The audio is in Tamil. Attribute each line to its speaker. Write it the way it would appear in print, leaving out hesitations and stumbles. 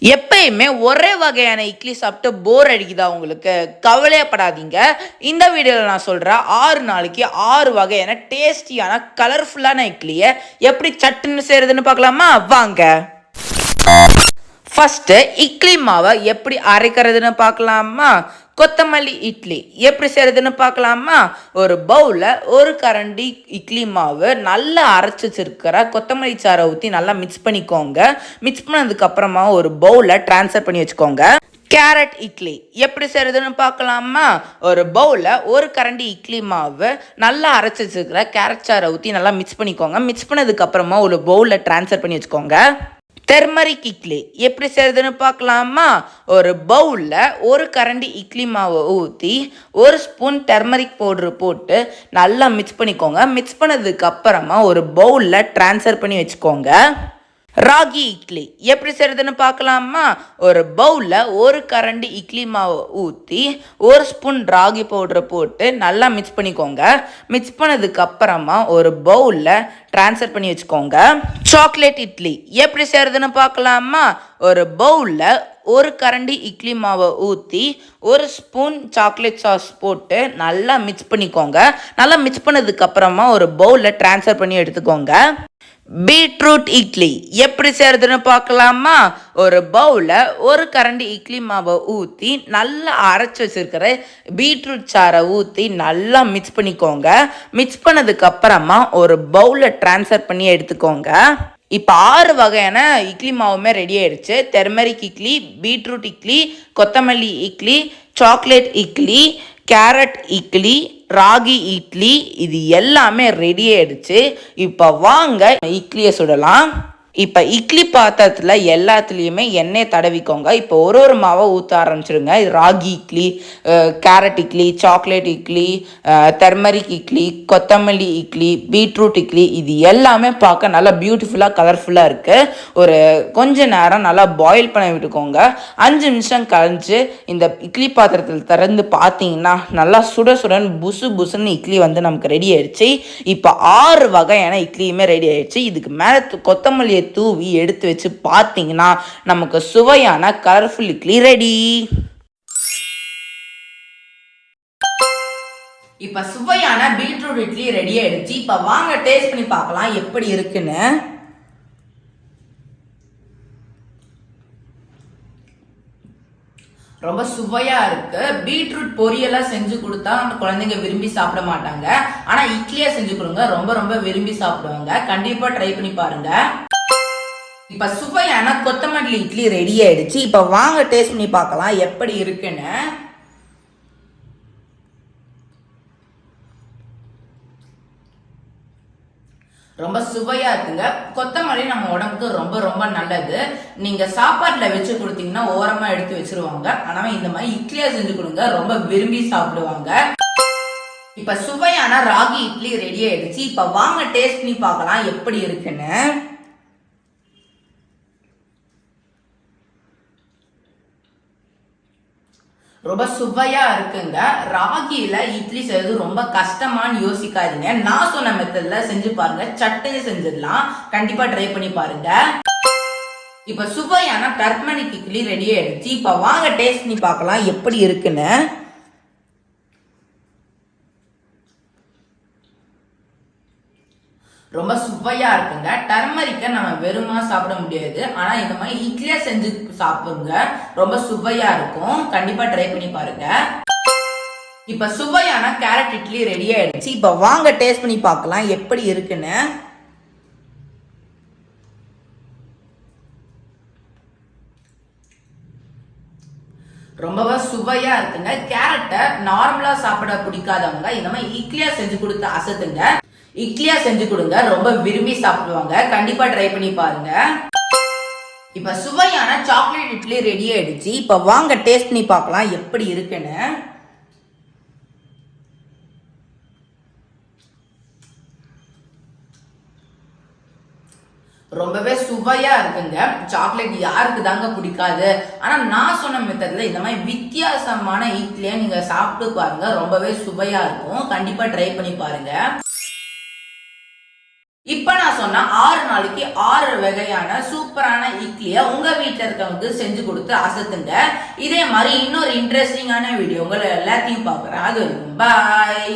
Speaker 1: எப்பயுமே ஒரே வகையான இட்லி சாப்பிட்டு போர் அடிக்குதா உங்களுக்கு? கவலையப்படாதீங்க. இந்த வீடியோவில் நான் சொல்கிறேன் 6 நாளைக்கு 6 வகையான டேஸ்டியான கலர்ஃபுல்லான இட்லியை எப்படி சட்டுன்னு செய்கிறதுன்னு பார்க்கலாமா? வாங்க. ஃபஸ்ட்டு இட்லி மாவை எப்படி அரைக்கிறதுன்னு பார்க்கலாமா? கொத்தமல்லி இட்லி எப்படி செய்கிறதுன்னு பார்க்கலாமா? ஒரு பவுலில் ஒரு கரண்டி இட்லி மாவு நல்லா அரைச்சி வச்சிருக்கிற கொத்தமல்லி சாறை ஊற்றி நல்லா மிக்ஸ் பண்ணிக்கோங்க. மிக்ஸ் பண்ணதுக்கப்புறமா ஒரு பவுலில் ட்ரான்ஸ்ஃபர் பண்ணி வச்சுக்கோங்க. கேரட் இட்லி எப்படி செய்கிறதுன்னு பார்க்கலாமா? ஒரு பவுலில் ஒரு கரண்டி இட்லி மாவு நல்லா அரைச்சி வச்சுருக்கிற கேரட் சாறை ஊற்றி நல்லா மிக்ஸ் பண்ணிக்கோங்க. மிக்ஸ் பண்ணதுக்கப்புறமா ஒரு பவுலில் ட்ரான்ஸ்ஃபர் பண்ணி வச்சுக்கோங்க. டர்மரிக் இட்லி எப்படி செய்கிறதுன்னு பார்க்கலாமா? ஒரு பவுலில் ஒரு கரண்டி இட்லி மாவை ஊற்றி ஒரு ஸ்பூன் டர்மரிக் பவுட்ரு போட்டு நல்லா மிக்ஸ் பண்ணிக்கோங்க. மிக்ஸ் பண்ணதுக்கப்புறமா ஒரு பவுலில் ட்ரான்ஸ்ஃபர் பண்ணி வச்சுக்கோங்க. ராகி இட்லி எப்படி செய்கிறதுன்னு பார்க்கலாமா? ஒரு பவுலில் ஒரு கரண்டி இட்லி மாவை ஊற்றி ஒரு ஸ்பூன் ராகி பவுடரை போட்டு நல்லா மிக்ஸ் பண்ணிக்கோங்க. மிக்ஸ் பண்ணதுக்கப்புறமா ஒரு பவுலில் ட்ரான்ஸ்ஃபர் பண்ணி வச்சுக்கோங்க. சாக்லேட் இட்லி எப்படி செய்கிறதுன்னு பார்க்கலாமா? ஒரு பவுலில் ஒரு கரண்டி இட்லி மாவை ஊற்றி ஒரு ஸ்பூன் சாக்லேட் சாஸ் போட்டு நல்லா மிக்ஸ் பண்ணிக்கோங்க. நல்லா மிக்ஸ் பண்ணதுக்கப்புறமா ஒரு பவுலில் ட்ரான்ஸ்ஃபர் பண்ணி எடுத்துக்கோங்க. பீட்ரூட் இட்லி எப்படி செய்கிறதுன்னு பார்க்கலாமா? ஒரு பவுலில் ஒரு கரண்டி இட்லி மாவை ஊற்றி நல்லா அரைச்சி வச்சுருக்கிற பீட்ரூட் சாறை ஊற்றி நல்லா மிக்ஸ் பண்ணிக்கோங்க. மிக்ஸ் பண்ணதுக்கப்புறமா ஒரு பவுலில் ட்ரான்ஸ்ஃபர் பண்ணி எடுத்துக்கோங்க. இப்போ 6 வகையான இட்லி மாவுமே ரெடி ஆயிடுச்சு. டர்மரிக் இட்லி, பீட்ரூட் இட்லி, கொத்தமல்லி இட்லி, சாக்லேட் இட்லி, கேரட் இட்லி, ராகி இட்லி, இது எல்லாமே ரெடி ஆயிடுச்சு. இப்போ வாங்க இட்லியை சுடலாம். இப்போ இட்லி பாத்திரத்தில் எல்லாத்துலேயுமே எண்ணெய் தடவிக்கோங்க. இப்போ ஒரு மாவை ஊற்ற ஆரம்பிச்சிருங்க. இது ragi idli, carrot idli, chocolate idli, turmeric idli, கொத்தமல்லி இட்லி, பீட்ரூட் இட்லி, இது எல்லாமே பார்க்க நல்லா பியூட்டிஃபுல்லாக கலர்ஃபுல்லாக இருக்குது. ஒரு கொஞ்ச நேரம் நல்லா பாயில் பண்ண விட்டுக்கோங்க. 5 நிமிஷம் கழிஞ்சு இந்த இட்லி பாத்திரத்தில் திறந்து பார்த்தீங்கன்னா நல்லா சுட சுடன்னு புசு புசுன்னு இட்லி வந்து நமக்கு ரெடி ஆயிடுச்சு. இப்போ 6 வகையான இட்லியுமே ரெடி ஆயிடுச்சு. இதுக்கு மேலே கொத்தமல்லி தூவி எடுத்து வச்சு பார்த்தீங்கன்னா நமக்கு சுவையான கலர்ஃபுல் இட்லி ரெடி. இப்ப சுவையான பீட்ரூட் இட்லி ரெடி ஆயிடுச்சு. இப்ப வாங்க டேஸ்ட் பண்ணி பார்க்கலாம் எப்படி இருக்குன்னு. ரொம்ப சுவையா இருக்கு. பீட்ரூட் பொரியெல்லாம் செஞ்சு கொடுத்தா அந்த குழந்தைங்க விரும்பி சாப்பிட மாட்டாங்க. ஆனா இட்லியா செஞ்சு கொடுங்க, ரொம்ப ரொம்ப விரும்பி சாப்பிடுவாங்க. கண்டிப்பா ட்ரை பண்ணி பாருங்க. இப்ப சுவையான கொத்தமல்லி இட்லி ரெடி ஆயிடுச்சு. இப்ப வாங்க டேஸ்ட் பண்ணி பார்க்கலாம் எப்படி இருக்குன்னு. ரொம்ப சுவையா இருக்குங்க. கொத்தமல்லி நம்ம உடம்புக்கு ரொம்ப ரொம்ப நல்லது. நீங்க சாப்பாட்டுல வச்சு கொடுத்தீங்கன்னா ஓரமா எடுத்து வச்சிருவாங்க. ஆனா இந்த மாதிரி இட்லியா செஞ்சு கொடுங்க, ரொம்ப விரும்பி சாப்பிடுவாங்க. இப்ப சுவையான ராகி இட்லி ரெடி ஆயிடுச்சு. இப்ப வாங்க டேஸ்ட் பண்ணி பார்க்கலாம் எப்படி இருக்குன்னு. ரொம்ப சுவையா இருக்குங்க. ராகியில இட்லி செய்யறது ரொம்ப கஷ்டமானு யோசிக்காதீங்க. நான் சொன்ன மெத்தட்ல செஞ்சு பாருங்க, சட்டுன்னு செஞ்சிடலாம். கண்டிப்பா ட்ரை பண்ணி பாருங்க. இப்ப சுவையான டர்மரிக் இட்லி ரெடி ஆயிடுச்சு. இப்ப வாங்க டேஸ்ட் பண்ணி பார்க்கலாம் எப்படி இருக்குன்னு. ரொம்ப சுவையா இருக்குங்க. டர்மரிக்கை நம்ம வெறுமா சாப்பிட முடியாது. ஆனா இந்த மாதிரி இட்லியா செஞ்சு சாப்பிடுங்க, ரொம்ப சுவையா இருக்கும். கண்டிப்பா ட்ரை பண்ணி பாருங்க. இப்ப சுவையான கேரட் இட்லி ரெடி ஆயிடுச்சு. இப்ப வாங்க டேஸ்ட் பண்ணி பார்க்கலாம் எப்படி இருக்குன்னு. ரொம்பவே சுவையா இருக்குங்க. கேரட்டை நார்மலா சாப்பிட பிடிக்காதவங்க இந்த மாதிரி இட்லியா செஞ்சு கொடுத்து அசத்துங்க. இட்லியா செஞ்சு கொடுங்க, ரொம்ப விரும்பி சாப்பிடுவாங்க. கண்டிப்பா ட்ரை பண்ணி பாருங்க. இப்ப சுவையான சாக்லேட் இட்லி ரெடி ஆயிடுச்சு. இப்ப வாங்க டேஸ்ட் பண்ணி பார்க்கலாம் எப்படி இருக்குன்னு. ரொம்பவே சுவையா இருக்குங்க. சாக்லேட் யாருக்கு தாங்க பிடிக்காது? ஆனா நான் சொன்ன மெத்தட்ல இந்த மாதிரி வித்தியாசமான இட்லியா நீங்க சாப்பிட்டு பாருங்க, ரொம்பவே சுவையா இருக்கும். கண்டிப்பா ட்ரை பண்ணி பாருங்க. இப்ப நான் சொன்ன 6 நாளைக்கு 6 வகையான சூப்பரான இட்லியை உங்க வீட்டில் இருக்கவங்களுக்கு செஞ்சு கொடுத்து அசத்துங்க. இதே மாதிரி இன்னொரு இன்ட்ரெஸ்டிங்கான வீடியோ உங்களை எல்லாத்தையும் பார்க்குறேன். அது வரைக்கும் பாய்.